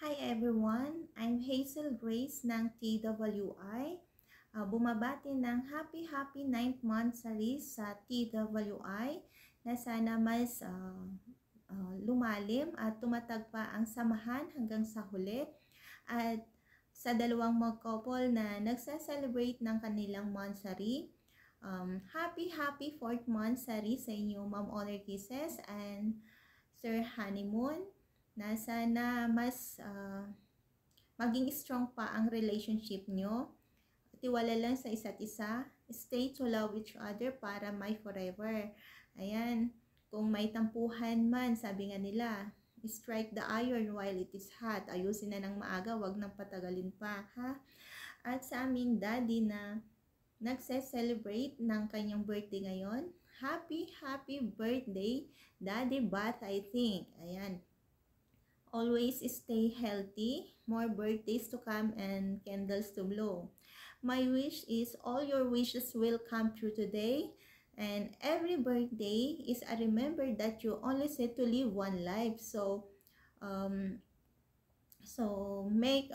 Hi everyone! I'm Hazel Grace ng TWI. Bumabati ng happy 9th month sa TWI na sana mas lumalim at tumatag pa ang samahan hanggang sa huli. At sa dalawang mag-couple na nagsa-celebrate ng kanilang monthsary, happy 4th monthsary sa inyo, Ma'am Honor Kisses and Sir Honeymoon, na sana mas maging strong pa ang relationship nyo. Tiwala lang sa isa't isa. Stay to love each other para may forever. Ayan. Kung may tampuhan man, sabi nga nila, strike the iron while it is hot. Ayusin na ng maaga, wag nang patagalin pa, ha? At sa aming daddy na nagse-celebrate ng kanyang birthday ngayon, happy birthday, Daddy Bath, I think. Ayan. Always stay healthy, more birthdays to come and candles to blow. My wish is all your wishes will come true today, and every birthday is a remember that you only set to live one life. So make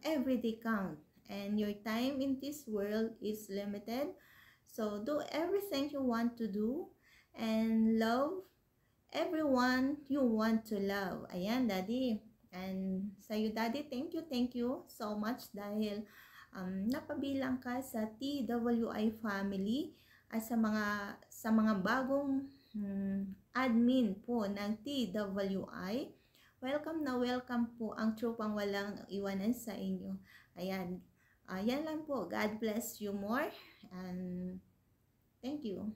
every day count, and your time in this world is limited. So do everything you want to do and love everyone you want to love. Ayan, Daddy. And sa'yo, Daddy, thank you so much dahil napabilang ka sa TWI family at sa mga bagong admin po ng TWI. Welcome na welcome po ang tropang walang iwanan sa inyo. Ayan. Yan lang po. God bless you more. And thank you.